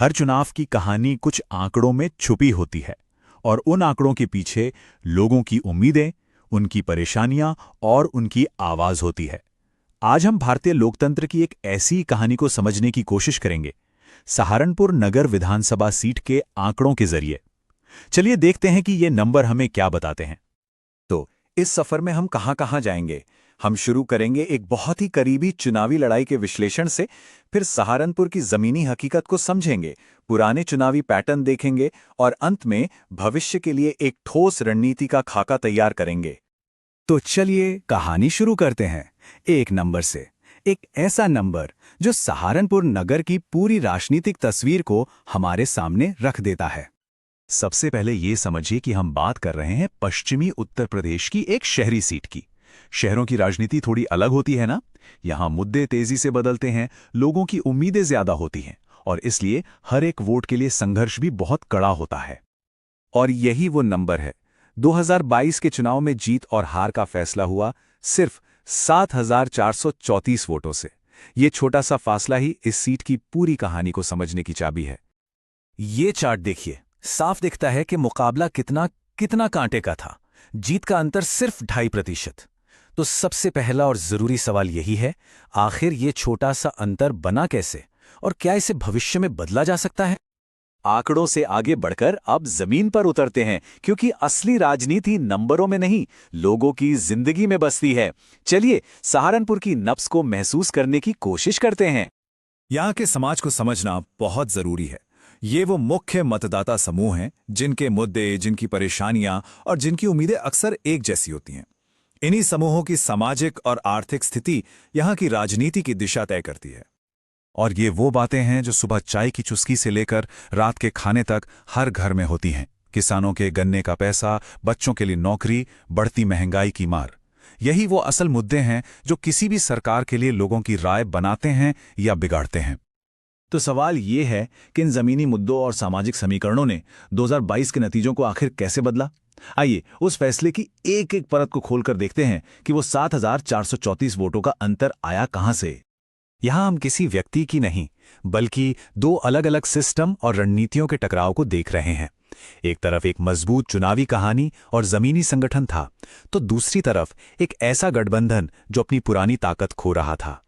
हर चुनाव की कहानी कुछ आंकड़ों में छुपी होती है और उन आंकड़ों के पीछे लोगों की उम्मीदें, उनकी परेशानियां और उनकी आवाज होती है। आज हम भारतीय लोकतंत्र की एक ऐसी कहानी को समझने की कोशिश करेंगे, सहारनपुर नगर विधानसभा सीट के आंकड़ों के जरिए। चलिए देखते हैं कि ये नंबर हमें क्या बताते हैं। तो इस सफर में हम कहां-कहां जाएंगे। हम शुरू करेंगे एक बहुत ही करीबी चुनावी लड़ाई के विश्लेषण से, फिर सहारनपुर की जमीनी हकीकत को समझेंगे, पुराने चुनावी पैटर्न देखेंगे और अंत में भविष्य के लिए एक ठोस रणनीति का खाका तैयार करेंगे। तो चलिए कहानी शुरू करते हैं एक नंबर से। एक ऐसा नंबर जो सहारनपुर नगर की पूरी राजनीतिक तस्वीर को हमारे सामने रख देता है। सबसे पहले ये समझिए कि हम बात कर रहे हैं पश्चिमी उत्तर प्रदेश की एक शहरी सीट की। शहरों की राजनीति थोड़ी अलग होती है ना। यहाँ मुद्दे तेजी से बदलते हैं, लोगों की उम्मीदें ज्यादा होती हैं और इसलिए हर एक वोट के लिए संघर्ष भी बहुत कड़ा होता है। और यही वो नंबर है। 2022 के चुनाव में जीत और हार का फैसला हुआ सिर्फ 7,434 वोटों से। ये छोटा सा फासला ही इस सीट की पूरी कहानी को समझने की चाबी है। ये चार्ट देखिए, साफ दिखता है कि मुकाबला कितना कांटे का था। जीत का अंतर सिर्फ 2.5%। तो सबसे पहला और जरूरी सवाल यही है, आखिर ये छोटा सा अंतर बना कैसे और क्या इसे भविष्य में बदला जा सकता है? आंकड़ों से आगे बढ़कर अब जमीन पर उतरते हैं, क्योंकि असली राजनीति नंबरों में नहीं, लोगों की जिंदगी में बसती है। चलिए सहारनपुर की नब्ज को महसूस करने की कोशिश करते हैं। यहाँ के समाज को समझना बहुत जरूरी है। ये वो मुख्य मतदाता समूह हैं जिनके मुद्दे, जिनकी परेशानियां और जिनकी उम्मीदें अक्सर एक जैसी होती हैं। इन्हीं समूहों की सामाजिक और आर्थिक स्थिति यहाँ की राजनीति की दिशा तय करती है। और ये वो बातें हैं जो सुबह चाय की चुस्की से लेकर रात के खाने तक हर घर में होती हैं। किसानों के गन्ने का पैसा, बच्चों के लिए नौकरी, बढ़ती महंगाई की मार। यही वो असल मुद्दे हैं जो किसी भी सरकार के लिए लोगों की राय बनाते हैं या बिगाड़ते हैं। तो सवाल ये है कि इन जमीनी मुद्दों और सामाजिक समीकरणों ने 2022 के नतीजों को आखिर कैसे बदला। आइए उस फैसले की एक एक परत को खोलकर देखते हैं कि वो 7,434 वोटों का अंतर आया कहां से। यहां हम किसी व्यक्ति की नहीं, बल्कि दो अलग अलग सिस्टम और रणनीतियों के टकराव को देख रहे हैं। एक तरफ एक मजबूत चुनावी कहानी और जमीनी संगठन था, तो दूसरी तरफ एक ऐसा गठबंधन जो अपनी पुरानी ताकत खो रहा था।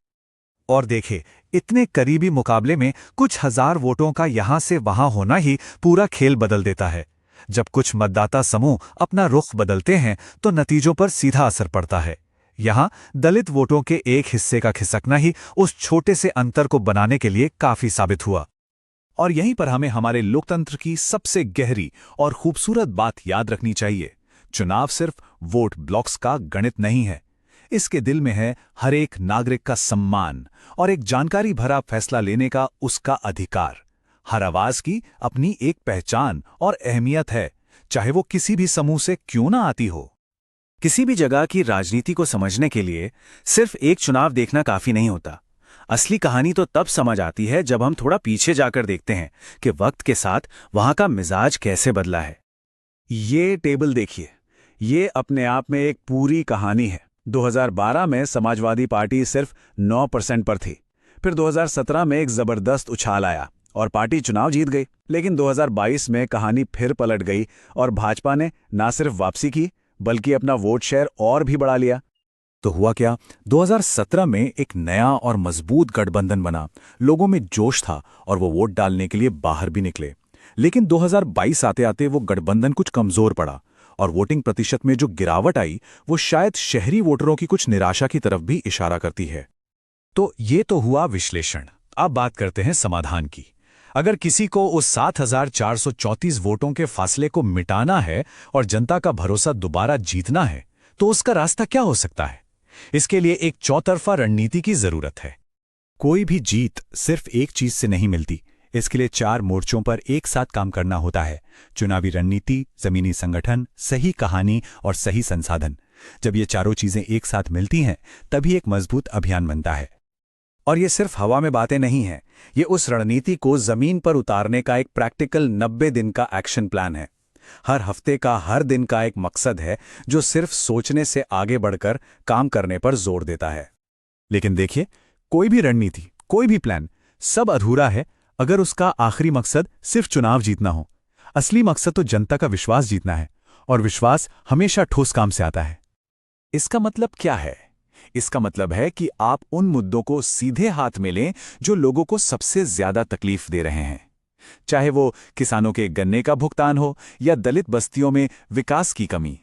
और देखे, इतने करीबी मुकाबले में कुछ हजार वोटों का यहां से वहां होना ही पूरा खेल बदल देता है। जब कुछ मतदाता समूह अपना रुख बदलते हैं तो नतीजों पर सीधा असर पड़ता है। यहां दलित वोटों के एक हिस्से का खिसकना ही उस छोटे से अंतर को बनाने के लिए काफी साबित हुआ। और यहीं पर हमें हमारे लोकतंत्र की सबसे गहरी और खूबसूरत बात याद रखनी चाहिए। चुनाव सिर्फ वोट ब्लॉक्स का गणित नहीं है। इसके दिल में है हर एक नागरिक का सम्मान और एक जानकारी भरा फैसला लेने का उसका अधिकार। हर आवाज की अपनी एक पहचान और अहमियत है, चाहे वो किसी भी समूह से क्यों ना आती हो। किसी भी जगह की राजनीति को समझने के लिए सिर्फ एक चुनाव देखना काफी नहीं होता। असली कहानी तो तब समझ आती है जब हम थोड़ा पीछे जाकर देखते हैं कि वक्त के साथ वहां का मिजाज कैसे बदला है। ये टेबल देखिए, ये अपने आप में एक पूरी कहानी है। 2012 में समाजवादी पार्टी सिर्फ 9% पर थी। फिर 2017 में एक जबरदस्त उछाल आया और पार्टी चुनाव जीत गई। लेकिन 2022 में कहानी फिर पलट गई और भाजपा ने ना सिर्फ वापसी की, बल्कि अपना वोट शेयर और भी बढ़ा लिया। तो हुआ क्या? 2017 में एक नया और मजबूत गठबंधन बना। लोगों में जोश था और वो वोट डालने के लिए बाहर भी निकले। लेकिन 2022 आते आते वो गठबंधन कुछ कमजोर पड़ा और वोटिंग प्रतिशत में जो गिरावट आई वो शायद शहरी वोटरों की कुछ निराशा की तरफ भी इशारा करती है। तो ये तो हुआ विश्लेषण। अब बात करते हैं समाधान की। अगर किसी को उस 7,434 वोटों के फासले को मिटाना है और जनता का भरोसा दोबारा जीतना है, तो उसका रास्ता क्या हो सकता है? इसके लिए एक चौतरफा रणनीति की जरूरत है। कोई भी जीत सिर्फ एक चीज से नहीं मिलती। इसके लिए 4 मोर्चों पर एक साथ काम करना होता है। चुनावी रणनीति, जमीनी संगठन, सही कहानी और सही संसाधन। जब ये चारों चीजें एक साथ मिलती हैं, तभी एक मजबूत अभियान बनता है। और ये सिर्फ हवा में बातें नहीं हैं, ये उस रणनीति को जमीन पर उतारने का एक प्रैक्टिकल 90 दिन का एक्शन प्लान है। हर हफ्ते का, हर दिन का एक मकसद है जो सिर्फ सोचने से आगे बढ़कर काम करने पर जोर देता है। लेकिन देखिए, कोई भी रणनीति, कोई भी प्लान, सब अधूरा है अगर उसका आखिरी मकसद सिर्फ चुनाव जीतना हो। असली मकसद तो जनता का विश्वास जीतना है, और विश्वास हमेशा ठोस काम से आता है। इसका मतलब क्या है? इसका मतलब है कि आप उन मुद्दों को सीधे हाथ में लें जो लोगों को सबसे ज्यादा तकलीफ दे रहे हैं, चाहे वो किसानों के गन्ने का भुगतान हो या दलित बस्तियों में विकास की कमी।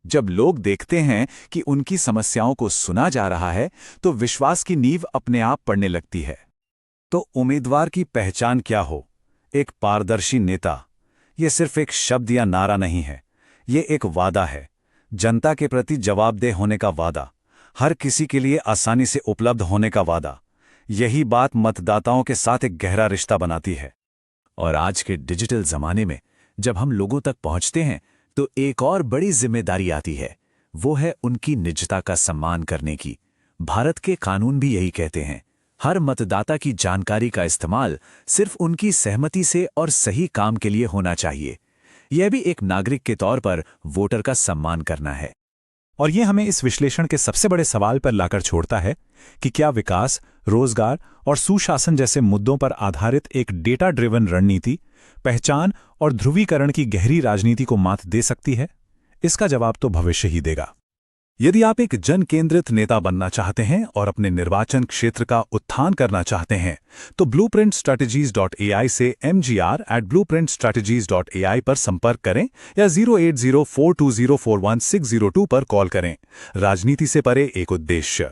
जब लोग देखते हैं कि उनकी समस्याओं को सुना जा रहा है, तो विश्वास की नींव अपने आप पड़ने लगती है। तो उम्मीदवार की पहचान क्या हो? एक पारदर्शी नेता। यह सिर्फ एक शब्द या नारा नहीं है, ये एक वादा है। जनता के प्रति जवाबदेह होने का वादा, हर किसी के लिए आसानी से उपलब्ध होने का वादा। यही बात मतदाताओं के साथ एक गहरा रिश्ता बनाती है। और आज के डिजिटल जमाने में जब हम लोगों तक पहुंचते हैं, तो एक और बड़ी जिम्मेदारी आती है, वो है उनकी निजता का सम्मान करने की। भारत के कानून भी यही कहते हैं, हर मतदाता की जानकारी का इस्तेमाल सिर्फ उनकी सहमति से और सही काम के लिए होना चाहिए। यह भी एक नागरिक के तौर पर वोटर का सम्मान करना है। और ये हमें इस विश्लेषण के सबसे बड़े सवाल पर लाकर छोड़ता है कि क्या विकास, रोजगार और सुशासन जैसे मुद्दों पर आधारित एक डेटा ड्रिवन रणनीति पहचान और ध्रुवीकरण की गहरी राजनीति को मात दे सकती है? इसका जवाब तो भविष्य ही देगा। यदि आप एक जन केंद्रित नेता बनना चाहते हैं और अपने निर्वाचन क्षेत्र का उत्थान करना चाहते हैं, तो blueprintstrategies.ai से mgr@blueprintstrategies.ai पर संपर्क करें या 08042041602 पर कॉल करें। राजनीति से परे एक उद्देश्य।